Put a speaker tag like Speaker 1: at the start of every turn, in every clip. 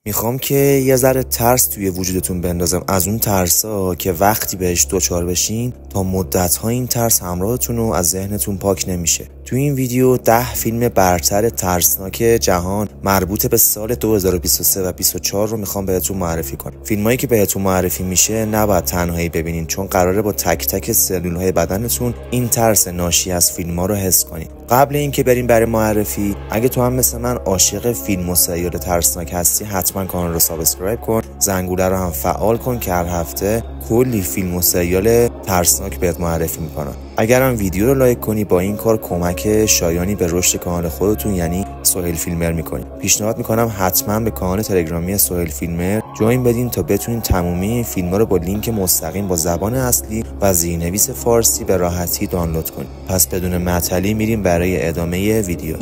Speaker 1: میخوام که یه ذره ترس توی وجودتون بندازم، از اون ترسا که وقتی بهش دوچار بشین تا مدت‌ها این ترس همراهتون و از ذهنتون پاک نمیشه. توی این ویدیو 10 فیلم برتر ترسناک جهان مربوط به سال 2023 و 2024 رو میخوام بهتون معرفی کنم. فیلمایی که بهتون معرفی میشه نباید تنهایی ببینین، چون قراره با تک تک سلول‌های بدنتون این ترس ناشی از فیلم‌ها رو حس کنین. قبل اینکه بریم برای معرفی، اگه تو هم مثل من عاشق فیلم و سریال ترسناک هستی، حتما کانال رو سابسکرایب کن، زنگوله رو هم فعال کن که هر هفته کلی فیلم و سریال ترسناک بهت معرفی میکنم. اگرم ویدیو رو لایک کنی، با این کار کمک شایانی به رشد کانال خودتون یعنی سهیل فیلمر میکنی. پیشنهاد میکنم حتما به کانال تلگرامی سهیل فیلمر جوین بدین تا بتونین تمامی این فیلم‌ها رو با لینک مستقیم با زبان اصلی و زیرنویس فارسی به راحتی دانلود کنید. پس بدون معطلی میریم برای ادامه ویدیو.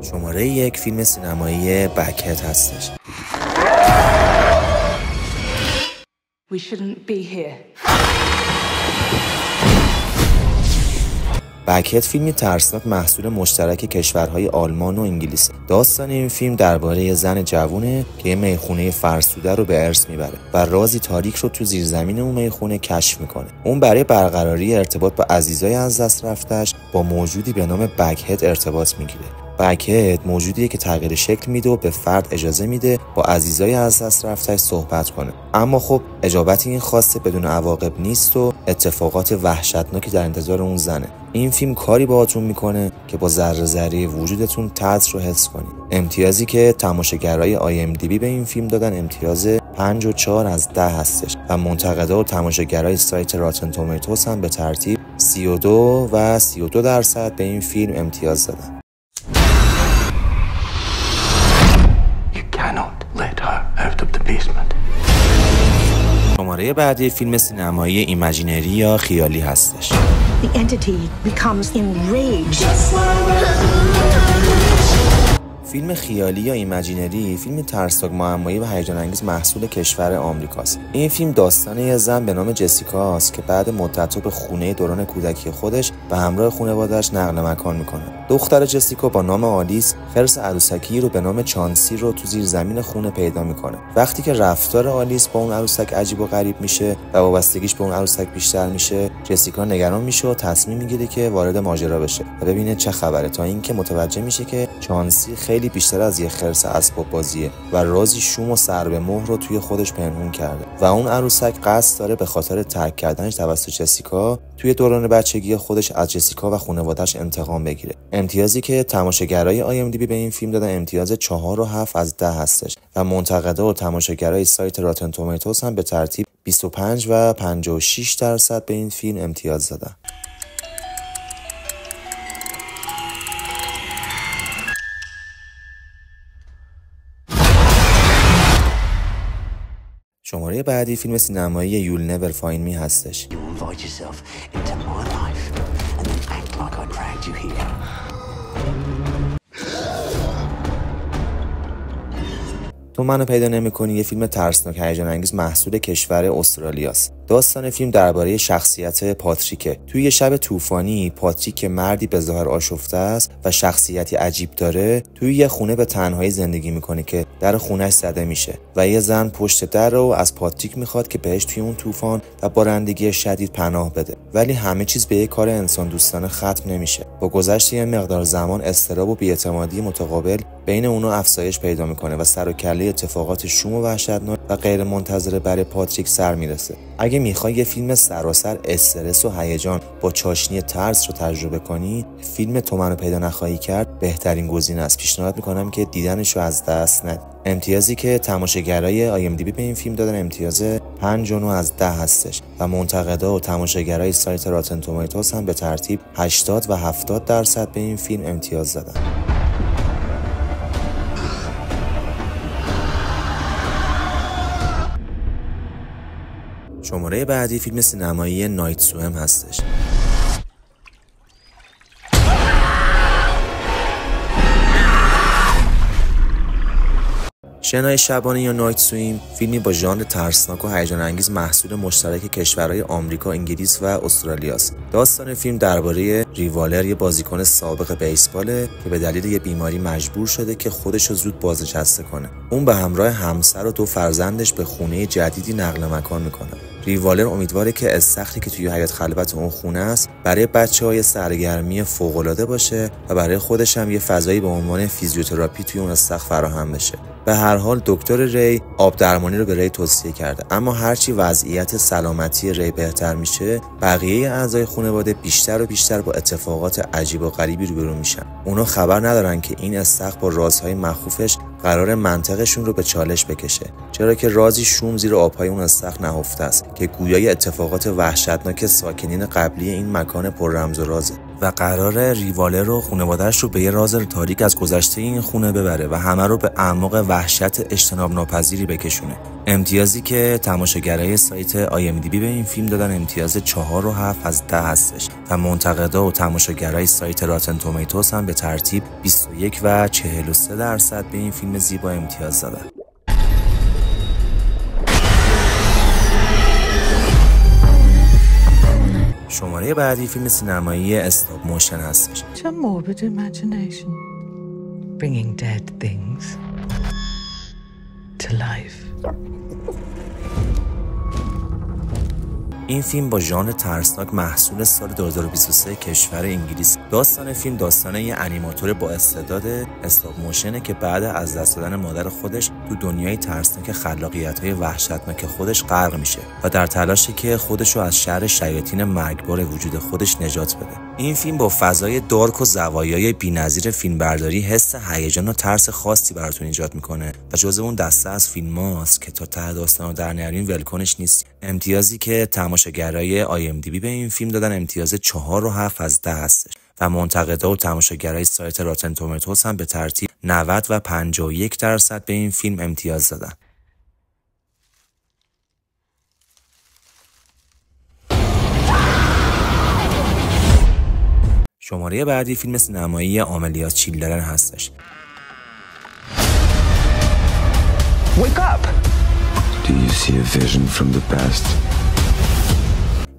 Speaker 1: شماره 1 فیلم سینمایی بکهت هستش.
Speaker 2: We shouldn't be here.
Speaker 1: بکهت فیلمی ترسناک محصول مشترک کشورهای آلمان و انگلیس. داستان این فیلم درباره یه زن جوونه که یه میخونه فرسوده رو به ارث میبره و رازی تاریک رو تو زیرزمین اون میخونه کشف میکنه. اون برای برقراری ارتباط با عزیزای از دست رفته‌اش با موجودی به نام بکهت ارتباط میگیره. بکهت موجودیه که تغییر شکل میده و به فرد اجازه میده با عزیزای از دست رفته‌اش صحبت کنه. اما خب اجابت این خواسته بدون عواقب نیست و اتفاقات وحشتناکی در انتظار اون زنه. این فیلم کاری باهاتون میکنه که با ذره ذره وجودتون ترس رو حس کنید. امتیازی که تماشاگرای IMDb به این فیلم دادن امتیاز 5.4 از 10 هستش و منتقدا و تماشاگرای سایت راتن تومیتوس هم به ترتیب 32 و 32% به این فیلم امتیاز دادن. شماره بعدی فیلم سینمایی ایمجینری یا خیالی هستش.
Speaker 3: The entity becomes enraged.
Speaker 1: فیلم خیالی یا ایمجینری فیلم ترسناک معمایی و هیجان انگیز محصول کشور آمریکاست. این فیلم داستان یه زن به نام جسیکا است که بعد مدت‌ها به خونه دوران کودکی خودش به همراه خانواده‌اش نقل مکان میکنه. دختر جسیکا با نام آلیس خرس عروسکی رو به نام چانسی رو تو زیر زمین خونه پیدا میکنه. وقتی که رفتار آلیس با اون عروسک عجیب و غریب میشه و وابستگیش به اون عروسک بیشتر میشه، جسیکا نگران میشه و تصمیم میگیره که وارد ماجرا بشه و ببینه چه خبره، تا اینکه متوجه میشه که چانسی خیلی بیشتر از یه خرس اسباب بازیه و رازی شوم و سر به مهر رو توی خودش پنهون کرده و اون عروسک قصد داره به خاطر ترک کردنش توسط جسیکا توی دوران بچگی خودش از جسیکا و خانواده‌اش انتقام بگیره. امتیازی که تماشاگرای IMDb به این فیلم دادن امتیاز 4.7 از 10 هستش و منتقدا و تماشاگرای سایت راتن تومیتوس هم به ترتیب 25 و 56% به این فیلم امتیاز دادن. شماره بعدی فیلم سینمایی You'll Never Find Me هستش. تو منو پیدا نمی‌کنی یه فیلم ترسناک هیجان انگیز محصول کشور استرالیاست. داستان فیلم درباره شخصیت پاتریکه. توی یه شب طوفانی پاتریک که مردی به ظاهر آشفته است و شخصیتی عجیب داره، توی یه خونه به تنهایی زندگی میکنه که در خونه‌اش زده میشه و یه زن پشت در رو از پاتریک میخواد که بهش توی اون طوفان و بارندگی شدید پناه بده. ولی همه چیز به یک کار انسان دوستانه ختم نمیشه. با گذشت یه مقدار زمان اضطراب و بی‌اعتمادی متقابل بین اونها افزایش پیدا میکنه و سر و کله اتفاقات شوم و وحشتناک و غیر منتظره برای پاتریک سر میرسه. اگه میخوای یه فیلم سراسر استرس و هیجان با چاشنی ترس رو تجربه کنی، فیلم تو منو پیدا نخواهی کرد بهترین گزینه است. پیشنهاد میکنم که دیدنش رو از دست ندید. امتیازی که تماشاگرای IMDb به این فیلم دادن امتیاز 5.9 از 10 هستش و منتقدا و تماشاگرای سایت راتن تومیتوس هم به ترتیب 80 و 70% به این فیلم امتیاز دادن. شماره بعدی فیلم سینمایی نایت سوئم هستش. شنای شبانه یا نایت سویم فیلمی با ژانر ترسناک و هیجان انگیز محصول مشترک کشورهای آمریکا، انگلیس و استرالیا است. داستان فیلم درباره ریوالر، یه بازیکن سابق بیسباله که به دلیل یه بیماری مجبور شده که خودش رو زود بازنشسته کنه. اون به همراه همسر و 2 فرزندش به خونه جدیدی نقل مکان میکنه. ریوالر امیدواره که استخری که توی حیاط خلوت اون خونه است برای بچه‌های سرگرمی فوق‌العاده باشه و برای خودش هم یه فضایی به عنوان فیزیوتراپی توی اون استخر فراهم بشه. به هر حال دکتر ری آب درمانی رو به ری توصیه کرده، اما هرچی وضعیت سلامتی ری بهتر میشه، بقیه اعضای خانواده بیشتر و بیشتر با اتفاقات عجیب و غریبی روبرو میشن. اونا خبر ندارن که این استخر با رازهای مخوفش قرار منطقشون رو به چالش بکشه، چرا که رازی شوم زیر آبهای اون استخر نهفته است که گویای اتفاقات وحشتناک ساکنین قبلی این مکان پر رمز و رازه و قرار ریوالر رو خانواده‌اش رو به یه راز تاریک از گذشته این خونه ببره و همه رو به اعماق وحشت اجتناب ناپذیری بکشونه. امتیازی که تماشاگرای سایت IMDb به این فیلم دادن امتیاز 4.7 از 10 هستش و منتقدا و تماشاگرای سایت راتن تومیتوس هم به ترتیب 21 و 43% به این فیلم زیبا امتیاز دادن. شماره بعدی فیلم سینمایی استاپ موشن هستش.
Speaker 4: It's a morbid imagination, bringing dead things to life.
Speaker 1: این فیلم با ژانر ترسناک محصول سال 2023 کشور انگلیس. داستان فیلم داستان یه انیماتور با استعداد استاپ موشنه که بعد از دست دادن مادر خودش تو دنیای ترسناک خلاقیت‌های وحشتناک خودش غرق میشه و در تلاشی که خودش رو از شر شیاطین مرگبار وجود خودش نجات بده. این فیلم با فضای دارک و زوایای بی‌نظیر فیلمبرداری حس هیجان و ترس خاصی براتون ایجاد میکنه و جزو اون دسته از فیلماست که تا ته داستانو در نیارین ولکنش نیست. امتیازی که تماشاگرای IMDb به این فیلم دادن امتیاز 4.7 از 10 هستش و منتقدا و تماشاگرای سایت راتن تومیتوس هم به ترتیب 90 و 51% به این فیلم امتیاز دادن. شماره بعدی فیلم سینمایی آملیا چیلدرن هستش.
Speaker 5: Wake up!
Speaker 6: Do you see a vision from the past?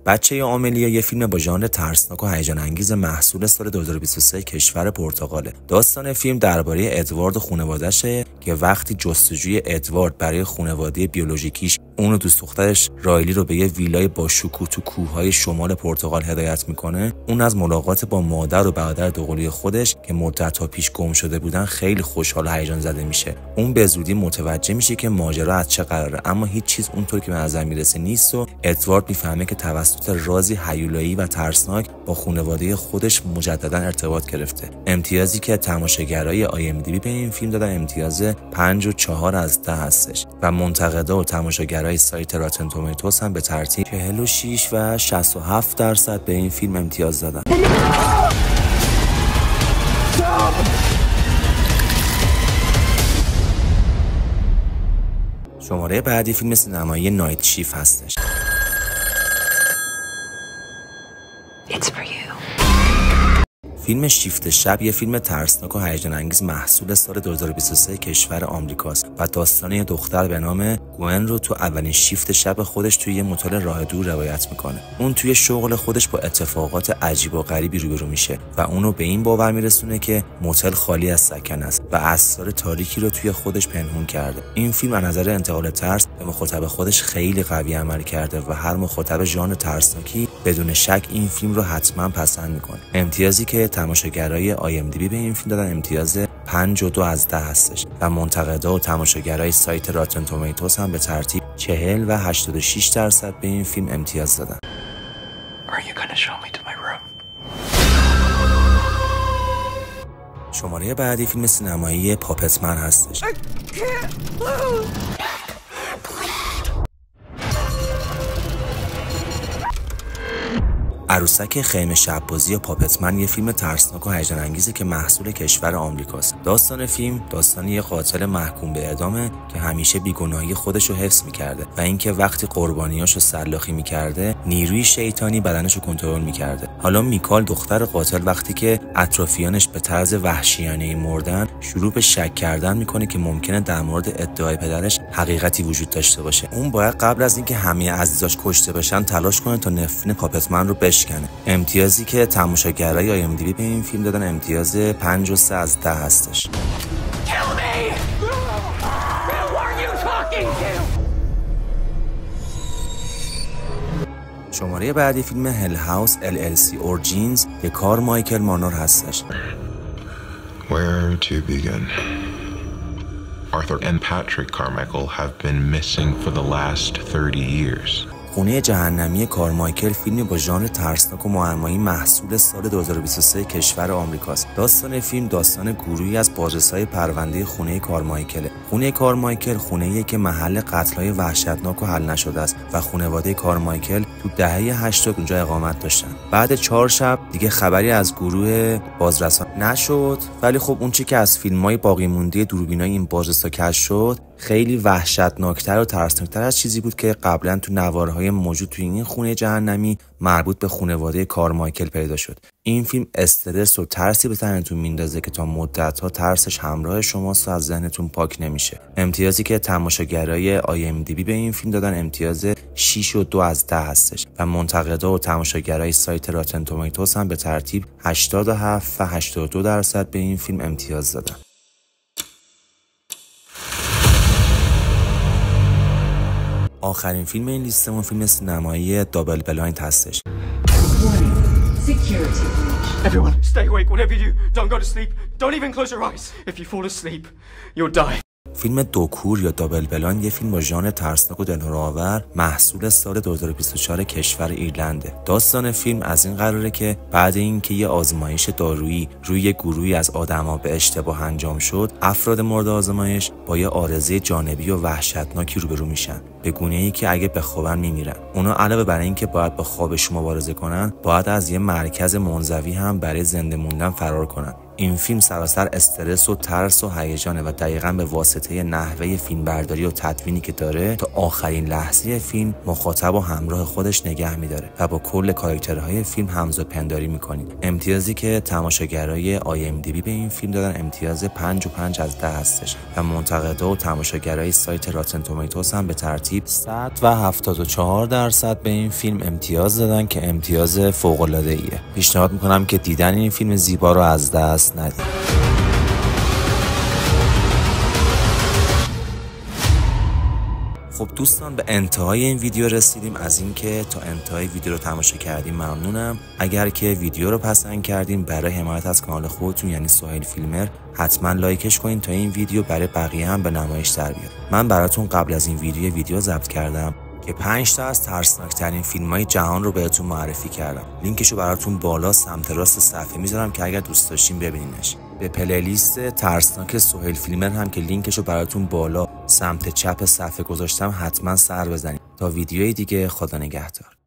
Speaker 1: بچه آملیا یه فیلم با ژانر ترسناک و هیجان انگیز محصول سال 2023 کشور پرتغاله. داستان فیلم درباره ادوارد و خانواده‌شه که وقتی جستجوی ادوارد برای خانواده بیولوژیکیش اون و دوست دخترش رایلی رو به یه ویلای با شکوه تو کوههای شمال پرتغال هدایت میکنه، اون از ملاقات با مادر و برادر دوقلوی خودش که مدت‌ها پیش گم شده بودن خیلی خوشحال و هیجان زده میشه. اون به زودی متوجه میشه که ماجرا از چه قراره، اما هیچ چیز اونطور که به نظر میرسه نیست و ادوارد میفهمه که توسط رازی هیولایی و ترسناک با خانواده خودش مجددا ارتباط گرفته. امتیازی که تماشاگرای IMDb به این فیلم دادن امتیاز 5.4 از 10 هستش و منتقدا و تماشاگرای سایت راتن تومیتوس هم به ترتیب 46 و 67% به این فیلم امتیاز دادن. شماره بعدی فیلم سینمایی نایت شیف هستش.
Speaker 3: It's for you.
Speaker 1: فیلم شیفت شب یه فیلم ترسناک و هیجان انگیز محصول سال 2023 کشور آمریکاست و داستان یه دختر به نام گوئن رو تو اولین شیفت شب خودش توی یه موتل راه دور روایت میکنه. اون توی شغل خودش با اتفاقات عجیب و غریبی روبرو میشه و اونو به این باور میرسونه که موتل خالی از سکن است و اسرار تاریکی رو توی خودش پنهون کرده. این فیلم از نظر انتقال ترس به مخاطب خودش خیلی قوی عمل کرده و هر مخاطب ژانر ترسناکی بدون شک این فیلم رو حتما پسند میکنه. امتیازی که تماشاگرای IMDb به این فیلم دادن امتیاز 5.2 از 10 هستش و منتقدا و تماشاگرای سایت راتن تومیتوس هم به ترتیب 40 و 86% به این فیلم امتیاز دادن.
Speaker 5: Are you gonna show me to my room?
Speaker 1: شماره بعدی فیلم سینمایی پاپتمن هستش. عروسک خیمه شب‌بازی یا پاپتمن یه فیلم ترسناک و هیجان انگیزه که محصول کشور آمریکاست. داستان فیلم داستان یه قاتل محکوم به اعدامه که همیشه بیگناهی خودش رو حفظ میکرده و اینکه وقتی قربانیاشو سلاخی میکرده نیروی شیطانی بدنش رو کنترل میکرده. حالا میکال دختر قاتل وقتی که اطرافیانش به طرز وحشیانه‌ای مردن شروع به شک کردن میکنه که ممکنه در مورد ادعای پدرش حقیقتی وجود داشته باشه. اون باید قبل از اینکه همه عزیزاش کشته بشن تلاش کنه تا نفرین پاپتمن رو بشکنه. امتیازی که تماشاگرای IMDb به این فیلم دادن امتیاز 5.3 از 10 هستش. شماره بعدی فیلم هل هاوس LLC Origins که کارمایکل مانور هستش.
Speaker 7: Where to begin? Arthur and Patrick Carmichael have been missing for the last 30 years.
Speaker 1: خونه جهنمی کارمایکل فیلمی با ژانر ترسناک و معمایی محصول سال 2023 کشور آمریکاست. داستان فیلم داستان گروهی از بازرسای پرونده خونه کارمایکله. خونه کارمایکل خونه‌ایه که محل قتل‌های وحشتناک و حل نشده است و خانواده کارمایکل تو دهه 80 اونجا اقامت داشتن. بعد 4 شب دیگه خبری از گروه بازرسان نشد، ولی خب اون چی که از فیلم‌های باقی مونده دوربینای این بازرسا کشف شد خیلی وحشتناکتر و ترسناکتر از چیزی بود که قبلا تو نوارهای موجود توی این خونه جهنمی مربوط به خانواده کارمایکل پیدا شد. این فیلم استرس و ترسی به تنتون میندازه که تا مدت‌ها ترسش همراه شماست و از ذهنتون پاک نمیشه. امتیازی که تماشاگرای IMDb به این فیلم دادن امتیاز 6.2 از 10 هستش و منتقدا و تماشاگرای سایت راتن تومیتوس هم به ترتیب 87 و 82% به این فیلم امتیاز دادن. آخرین فیلم این لیستمون فیلم سینمایی دابل بلایند هستش.
Speaker 8: Everyone, stay awake. Whatever you do, don't go to sleep. Don't even close your eyes. If you fall asleep, you'll die.
Speaker 1: فیلم دوکور یا دابل بلایند یه فیلم با ژانر ترسناک و دلهره‌آور محصول سال 2024 کشور ایرلنده. داستان فیلم از این قراره که بعد اینکه یه آزمایش دارویی روی گروهی از آدما به اشتباه انجام شد، افراد مورد آزمایش با یه عارضه جانبی و وحشتناکی روبرو میشن، به گونه‌ای که اگه بخوابن میمیرن. اونا علاوه بر اینکه باید با خوابش مبارزه کنن، باید از یه مرکز منزوی هم برای زنده موندن فرار کنن. این فیلم سراسر استرس و ترس و هیجانه و دقیقاً به واسطه نحوه فیلمبرداری و تدوینی که داره تا آخرین لحظه فیلم مخاطب و همراه خودش نگه میداره و با کل کاراکترهای فیلم همزاد پنداری میکنید. امتیازی که تماشاگرای IMDb به این فیلم دادن امتیاز 5.5 از 10 هستش و منتقدا و تماشاگرای سایت راتن تومیتوس هم به ترتیب 100 و 74% به این فیلم امتیاز دادن که امتیاز فوق‌العاده‌ایه. پیشنهاد میکنم که دیدن این فیلم زیبا رو از دست ندید. خب دوستان به انتهای این ویدیو رسیدیم. از اینکه تا انتهای ویدیو رو تماشا کردیم ممنونم. اگر که ویدیو رو پسند کردین برای حمایت از کانال خودتون یعنی سهیل فیلمر حتما لایکش کنین تا این ویدیو برای بقیه هم به نمایش در بیاد. من براتون قبل از این ویدیو ضبط کردم که 5 تا از ترسناکترین فیلم‌های جهان رو بهتون معرفی کردم. لینکشو براتون بالا سمت راست صفحه میذارم که اگر دوست داشتین ببینینش. به پلیلیست ترسناک سهیل فیلمر هم که لینکشو براتون بالا سمت چپ صفحه گذاشتم حتما سر بزنید. تا ویدیوی دیگه خدا نگهدار.